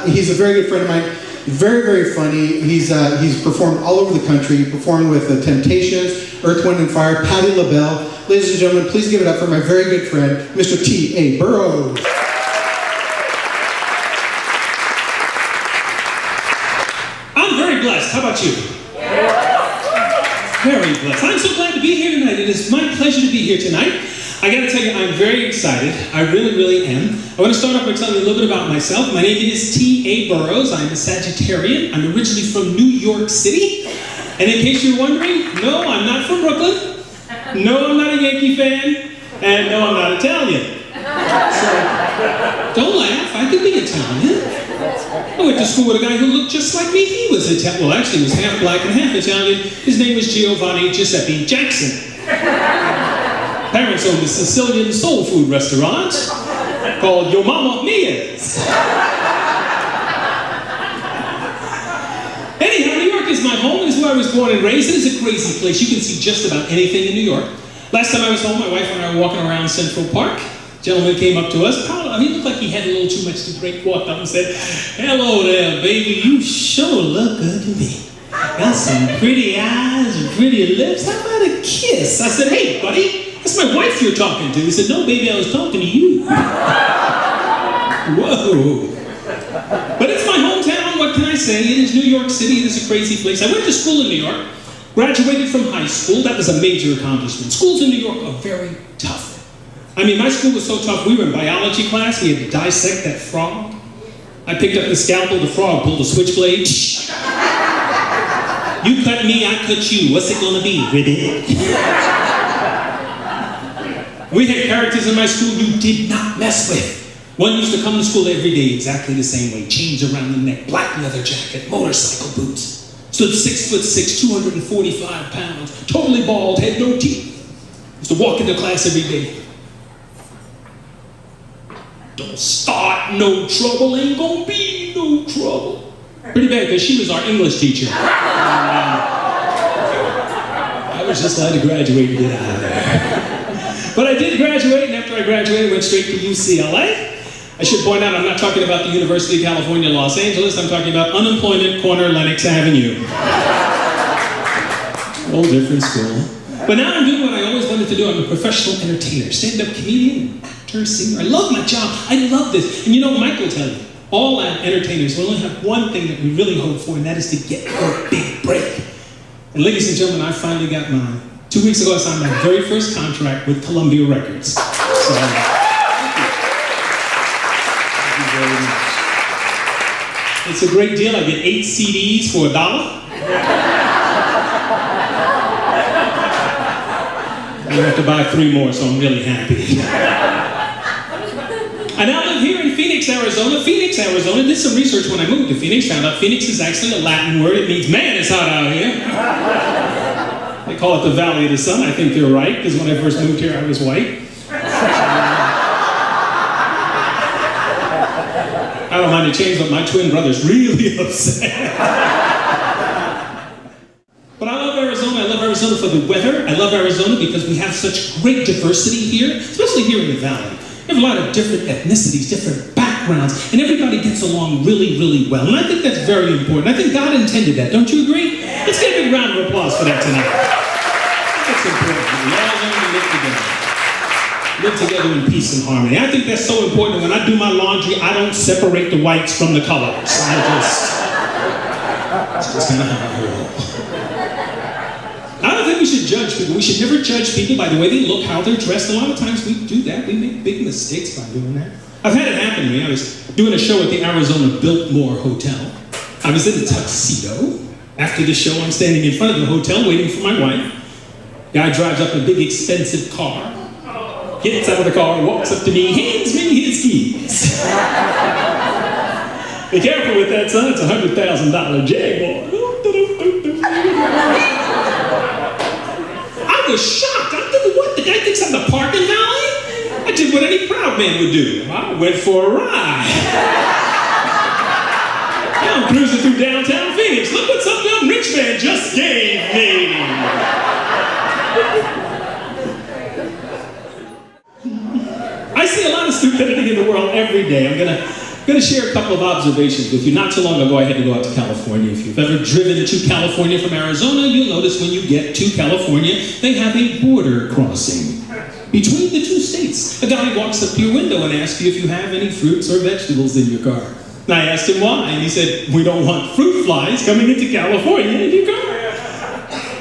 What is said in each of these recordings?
He's a very good friend of mine. Very, very funny. He's performed all over the country. He performed with the Temptations, Earth, Wind, and Fire, Patti LaBelle. Ladies and gentlemen, please give it up for my very good friend, Mr. T.A. Burrows. I'm very blessed. How about you? Very blessed. I'm so glad to be here tonight. It is my pleasure to be here tonight. I got to tell you, I'm very excited. I really, really am. I want to start off by telling you a little bit about myself. My name is T.A. Burrows. I'm a Sagittarian. I'm originally from New York City. And in case you're wondering, no, I'm not from Brooklyn. No, I'm not a Yankee fan. And no, I'm not Italian. So, don't laugh. I could be Italian. I went to school with a guy who looked just like me. He was Italian. Well, actually, he was half black and half Italian. His name was Giovanni Giuseppe Jackson. Parents owned a Sicilian soul food restaurant called Yo Mamma Mia's. Anyhow, New York is my home. It is where I was born and raised. It is a crazy place. You can see just about anything in New York. Last time I was home, my wife and I were walking around Central Park. A gentleman came up to us. He looked like he had a little too much to drink. Walked up and said, "Hello there, baby. You sure look good to me. Got some pretty eyes and pretty lips. How about a kiss?" I said, "Hey, buddy. That's my wife you're talking to." He said, "No, baby, I was talking to you." Whoa. But it's my hometown, what can I say? It is New York City, it is a crazy place. I went to school in New York, graduated from high school. That was a major accomplishment. Schools in New York are very tough. I mean, my school was so tough, we were in biology class, we had to dissect that frog. I picked up the scalpel, the frog pulled a switchblade. You cut me, I cut you. What's it gonna be, ribbit? We had characters in my school you did not mess with. One used to come to school every day exactly the same way. Chains around the neck, black leather jacket, motorcycle boots. Stood 6'6", 245 pounds, totally bald, had no teeth. Used to walk into class every day. "Don't start no trouble, ain't gonna be no trouble." Pretty bad, because she was our English teacher. I was just glad to graduate and get out of there. But I did graduate, and after I graduated, I went straight to UCLA. I should point out, I'm not talking about the University of California, Los Angeles. I'm talking about Unemployment Corner, Lenox Avenue. Whole different school. But now I'm doing what I always wanted to do. I'm a professional entertainer, stand-up comedian, actor, singer. I love my job. I love this. And you know, Mike will tell you, all entertainers will only have one thing that we really hope for, and that is to get a big break. And ladies and gentlemen, I finally got mine. 2 weeks ago, I signed my very first contract with Columbia Records. So, thank you very much. It's a great deal. I get 8 CDs for $1. I have to buy 3 more, so I'm really happy. I now live here in Phoenix, Arizona. Phoenix, Arizona. Did some research when I moved to Phoenix. Found out Phoenix is actually a Latin word. It means, man, it's hot out here. They call it the Valley of the Sun. I think they're right, because when I first moved here, I was white. I don't mind to change, but my twin brother's really upset. But I love Arizona. I love Arizona for the weather. I love Arizona because we have such great diversity here, especially here in the Valley. We have a lot of different ethnicities, different backgrounds, and everybody gets along really, really well. And I think that's very important. I think God intended that. Don't you agree? Let's get a big round of applause for that tonight. That's important. We all learn to live together. Live together in peace and harmony. I think that's so important. When I do my laundry, I don't separate the whites from the colors. It's just kind of how I roll. I don't think we should judge people. We should never judge people by the way they look, how they're dressed. A lot of times we do that. We make big mistakes by doing that. I've had it happen to me. I was doing a show at the Arizona Biltmore Hotel. I was in a tuxedo. After the show, I'm standing in front of the hotel waiting for my wife. Guy drives up in a big expensive car. Gets out of the car, walks up to me, hands me his keys. Be careful with that, son. It's a $100,000 Jaguar. I was shocked. I'm thinking, what? The guy thinks I'm the parking valet? I did what any proud man would do. I went for a ride. Now I'm cruising through downtown Phoenix. Look what some dumb rich man just gave me. I see a lot of stupidity in the world every day. I'm going to I'm going to share a couple of observations with you. Not so long ago, I had to go out to California. If you've ever driven to California from Arizona, you'll notice when you get to California, they have a border crossing between the two states. A guy walks up to your window and asks you if you have any fruits or vegetables in your car. And I asked him why, and he said, we don't want fruit flies coming into California in your car.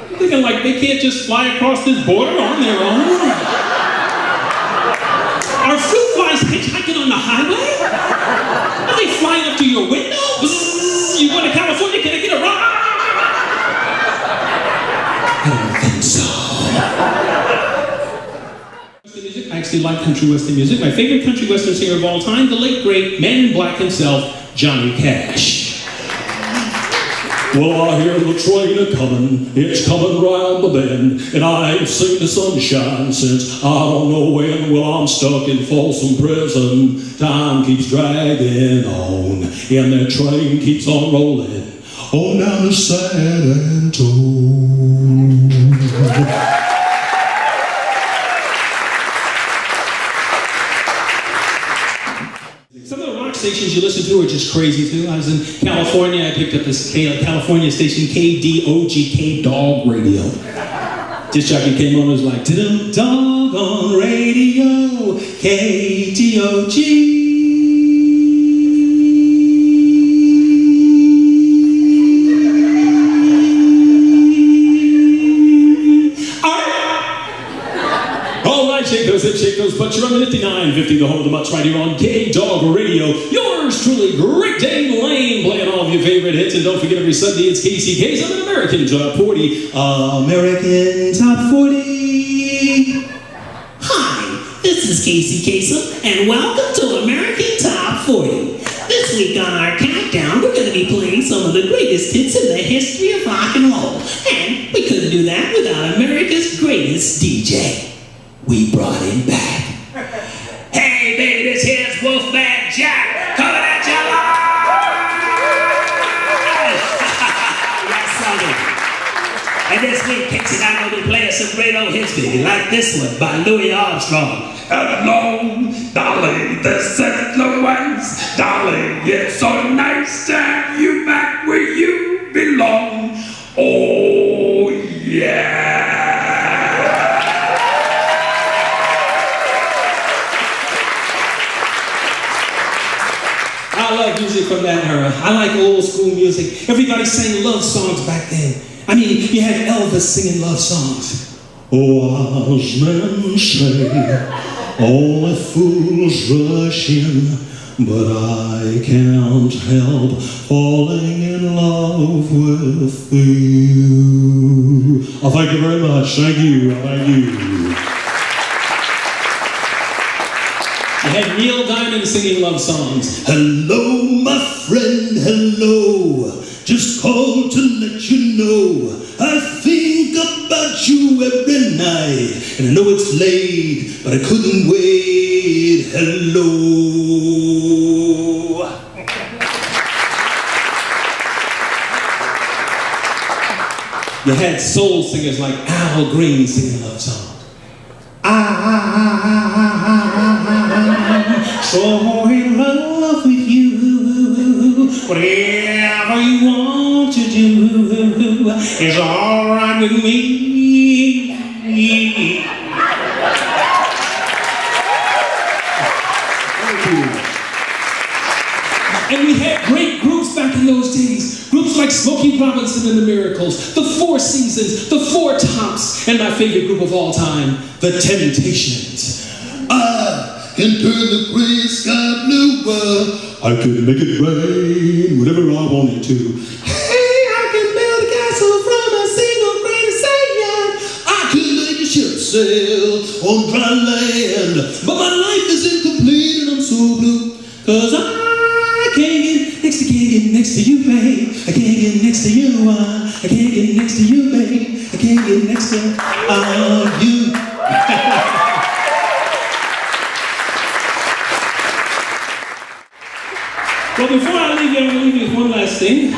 I'm thinking, like, they can't just fly across this border on their own? Are fruit flies hitchhiking on the highway? Are they flying up to your window? Bzzz, you going to California? Can I get a ride? I don't think so. Music. I actually like country western music. My favorite country western singer of all time, the late great Man in Black himself, Johnny Cash. Well, I hear the train a-comin', it's coming round the bend, and I ain't seen the sunshine since I don't know when. Well, I'm stuck in Folsom Prison, time keeps dragging on, and that train keeps on rolling on down to San Antonio. Some of the rock stations you listen to are just crazy too. I was in California, I picked up this California station, KDOGK Dog Radio. Disc jockey came on and was like, dog on radio, KDOG. Shake those butts. You're on the 5950, the home of the Mutts, right here on K-Dog Radio. Yours truly, Great Dane Lane, playing all of your favorite hits. And don't forget, every Sunday it's Casey Kasem and American Top 40. American Top 40. Hi, this is Casey Kasem, and welcome to American Top 40. This week on our countdown, we're going to be playing some of the greatest hits in the history of rock and roll. And we couldn't do that without America's greatest DJ. We brought him back. Hey, baby, this here's Wolfman Jack coming at you live! Yes, sonny. And this week, Casey and I will be playing some great old hits, baby, like this one by Louis Armstrong. Hello, Dolly, this is Louise. Dolly, it's so nice to have you back where you belong. Oh, yeah. I love music from that era. I like old school music. Everybody sang love songs back then. I mean, you had Elvis singing love songs. Wise men say only fools rush in, but I can't help falling in love with you. Oh, thank you very much. Thank you. Thank you. You had Neil Diamond singing love songs. Hello, my friend, hello. Just called to let you know I think about you every night. And I know it's late, but I couldn't wait. Hello. You had soul singers like Al Green singing love songs. So in love with you, whatever you want to do is all right with me. And we had great groups back in those days. Groups like Smokey Robinson and the Miracles, the Four Seasons, the Four Tops, and my favorite group of all time, the Temptations. Can turn the gray sky blue. I can make it rain whenever I wanted to. Hey, I can build a castle from a single grain of sand. I can make a ship sail on dry land. But my life is incomplete and I'm so blue. 'Cause I can't get next to you, babe. I can't get next to you. I can't get next to you, babe. I can't get next to you. Well, before I leave I want to leave you with one last thing.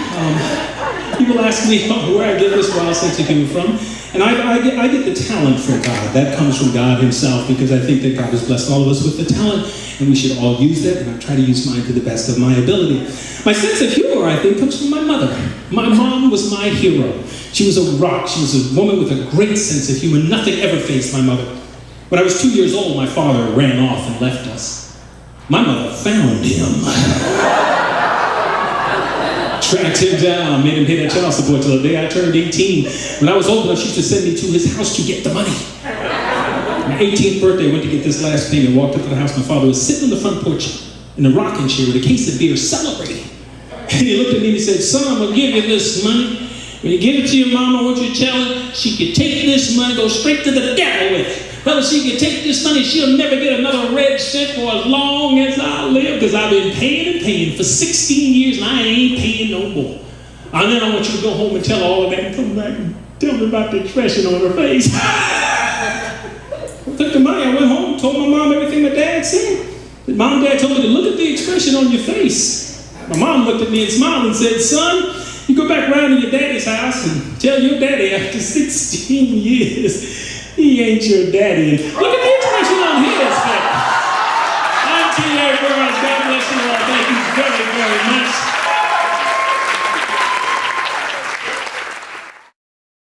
People ask me where I get this wild sense of humor from. And I get the talent from God. That comes from God himself, because I think that God has blessed all of us with the talent, and we should all use that, and I try to use mine to the best of my ability. My sense of humor, I think, comes from my mother. My mom was my hero. She was a rock. She was a woman with a great sense of humor. Nothing ever faced my mother. When I was 2 years old, my father ran off and left us. My mother found him. Tracked him down, made him pay that child support till the day I turned 18. When I was old enough, she used to send me to his house to get the money. My 18th birthday, I went to get this last payment, walked up to the house. My father was sitting on the front porch in a rocking chair with a case of beer celebrating. And he looked at me and he said, "Son, I'm going to give you this money. When you give it to your mama, I want you to tell her she can take this money, go straight to the devil with it. Tell her she can take this money, she'll never get another red cent for as long as I live, because I've been paying and paying for 16 years and I ain't paying no more. And then I want you to go home and tell her all of that and come back and tell me about the expression on her face." I took the money, I went home, told my mom everything my dad said. Mom and Dad told me to look at the expression on your face. My mom looked at me and smiled and said, "Son, you go back around to your daddy's house and tell your daddy after 16 years, he ain't your daddy. And look at the